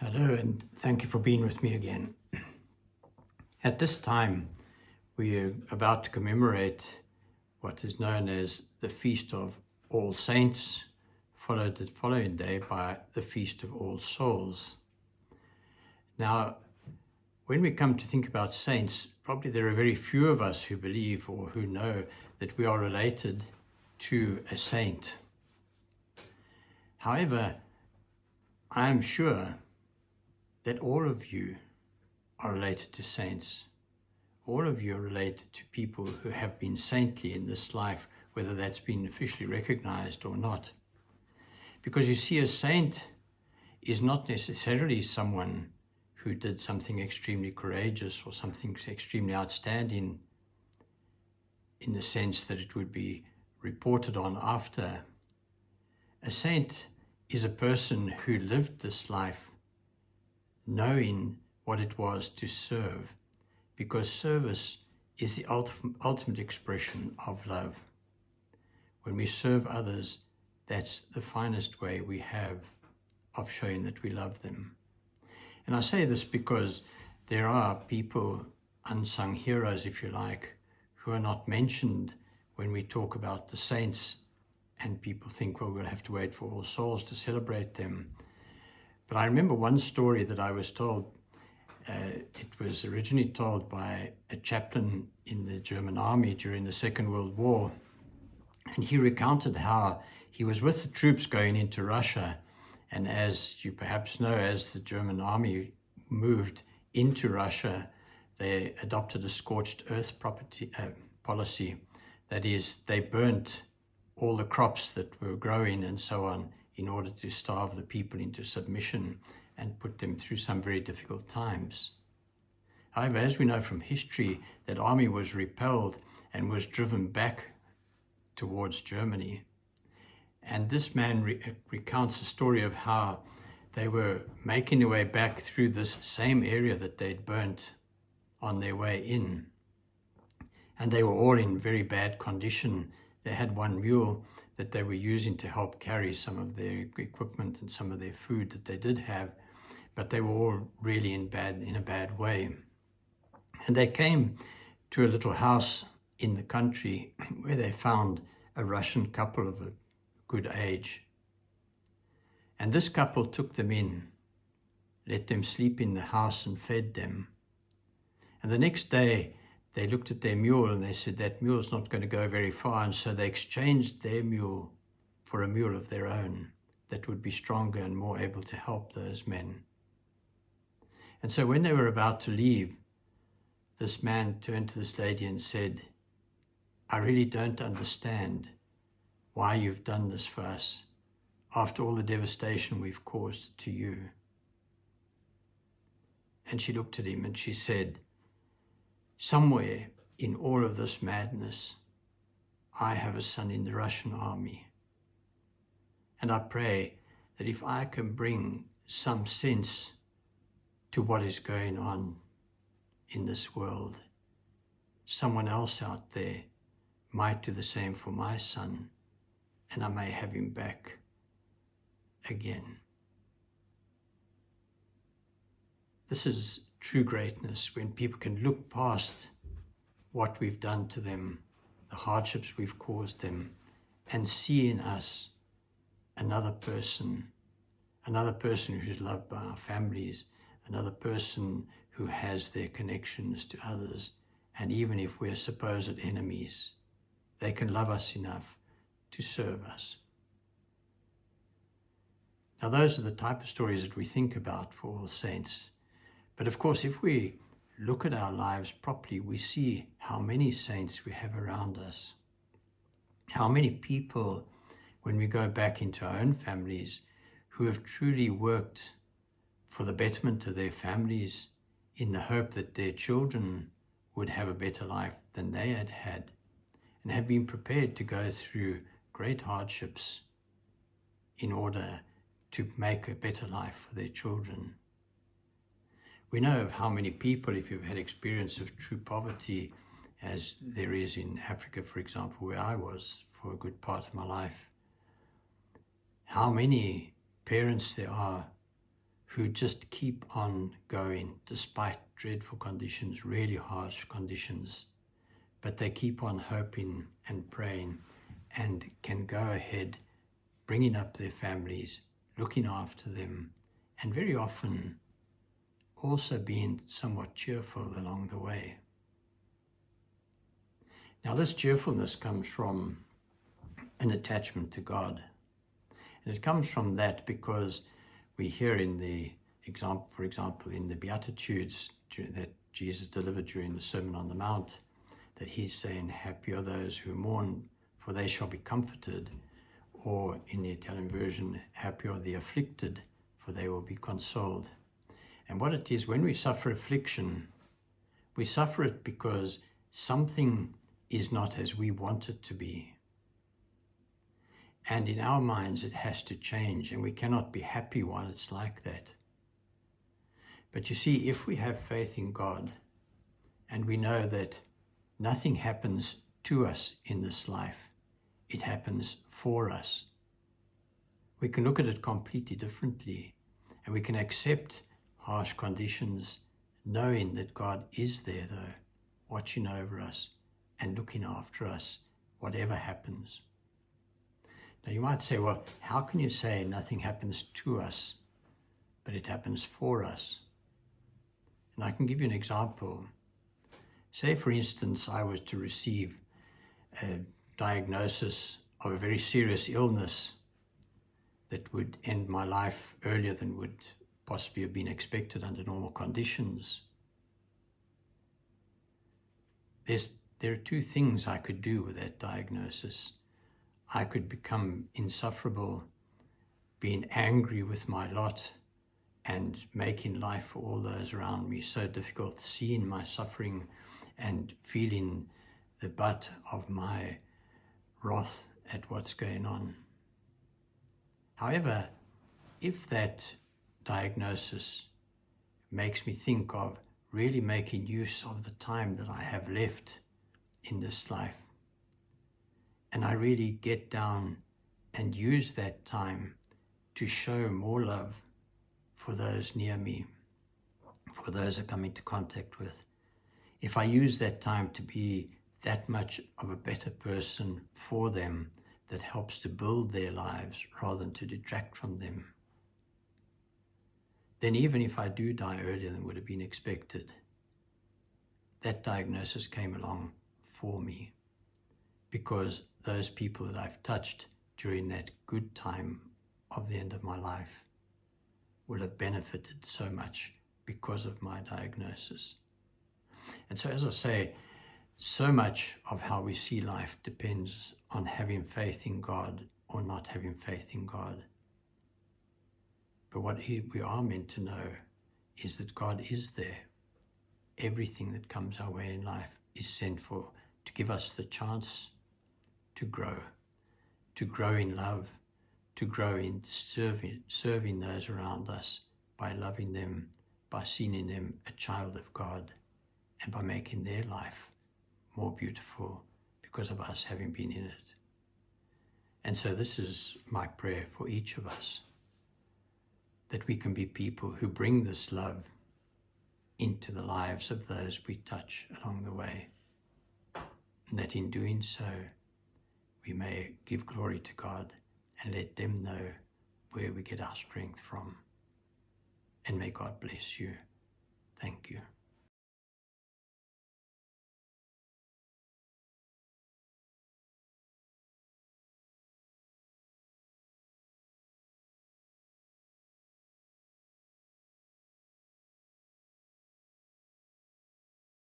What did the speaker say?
Hello, and thank you for being with me again. At this time, we are about to commemorate what is known as the Feast of All Saints, followed the following day by the Feast of All Souls. Now, when we come to think about saints, probably there are very few of us who believe or who know that we are related to a saint. However, I am sure that all of you are related to saints. All of you are related to people who have been saintly in this life, whether that's been officially recognized or not. Because you see, a saint is not necessarily someone who did something extremely courageous or something extremely outstanding in the sense that it would be reported on after. A saint is a person who lived this life knowing what it was to serve, because service is the ultimate expression of love. When we serve others, that's the finest way we have of showing that we love them. And I say this because there are people, unsung heroes if you like, who are not mentioned when we talk about the saints, and people think, well, we'll have to wait for All Souls to celebrate them. But I remember one story that I was told. It was originally told by a chaplain in the German army during the Second World War. And he recounted how he was with the troops going into Russia. And as you perhaps know, as the German army moved into Russia, they adopted a scorched earth policy. That is, they burnt all the crops that were growing and so on in order to starve the people into submission and put them through some very difficult times. However, as we know from history, that army was repelled and was driven back towards Germany. And this man recounts a story of how they were making their way back through this same area that they'd burnt on their way in. And they were all in very bad condition. They had one mule that they were using to help carry some of their equipment and some of their food that they did have, but they were all really in a bad way. And they came to a little house in the country where they found a Russian couple of a good age. And this couple took them in, let them sleep in the house and fed them. And the next day, they looked at their mule and they said that mule's not going to go very far, and so they exchanged their mule for a mule of their own that would be stronger and more able to help those men. And so when they were about to leave, this man turned to this lady and said, "I really don't understand why you've done this for us after all the devastation we've caused to you." And she looked at him and she said, "Somewhere in all of this madness, I have a son in the Russian army. And I pray that if I can bring some sense to what is going on in this world, someone else out there might do the same for my son, and I may have him back again." This is true greatness, when people can look past what we've done to them, the hardships we've caused them, and see in us another person who's loved by our families, another person who has their connections to others. And even if we're supposed enemies, they can love us enough to serve us. Now, those are the type of stories that we think about for All Saints. But of course, if we look at our lives properly, we see how many saints we have around us. How many people, when we go back into our own families, who have truly worked for the betterment of their families in the hope that their children would have a better life than they had had, and have been prepared to go through great hardships in order to make a better life for their children. We know of how many people, if you've had experience of true poverty, as there is in Africa, for example, where I was for a good part of my life, how many parents there are who just keep on going despite dreadful conditions, really harsh conditions, but they keep on hoping and praying and can go ahead bringing up their families, looking after them, and very often also being somewhat cheerful along the way. Now, this cheerfulness comes from an attachment to God. And it comes from that because we hear in the example, for example, in the Beatitudes that Jesus delivered during the Sermon on the Mount, that he's saying, happy are those who mourn, for they shall be comforted. Or in the Italian version, happy are the afflicted, for they will be consoled. And what it is, when we suffer affliction, we suffer it because something is not as we want it to be. And in our minds, it has to change, and we cannot be happy while it's like that. But you see, if we have faith in God, and we know that nothing happens to us in this life, it happens for us, we can look at it completely differently, and we can accept harsh conditions, knowing that God is there, though, watching over us and looking after us, whatever happens. Now you might say, well, how can you say nothing happens to us, but it happens for us? And I can give you an example. Say, for instance, I was to receive a diagnosis of a very serious illness that would end my life earlier than would possibly have been expected under normal conditions. There are two things I could do with that diagnosis. I could become insufferable, being angry with my lot and making life for all those around me so difficult, seeing my suffering and feeling the butt of my wrath at what's going on. However, if that diagnosis makes me think of really making use of the time that I have left in this life, and I really get down and use that time to show more love for those near me, for those I come into contact with, if I use that time to be that much of a better person for them that helps to build their lives rather than to detract from them, then even if I do die earlier than would have been expected, that diagnosis came along for me, because those people that I've touched during that good time of the end of my life will have benefited so much because of my diagnosis. And so, as I say, so much of how we see life depends on having faith in God or not having faith in God. But what we are meant to know is that God is there. Everything that comes our way in life is sent for to give us the chance to grow in love, to grow in serving those around us by loving them, by seeing in them a child of God, and by making their life more beautiful because of us having been in it. And so this is my prayer for each of us, that we can be people who bring this love into the lives of those we touch along the way, and that in doing so, we may give glory to God and let them know where we get our strength from. And may God bless you. Thank you.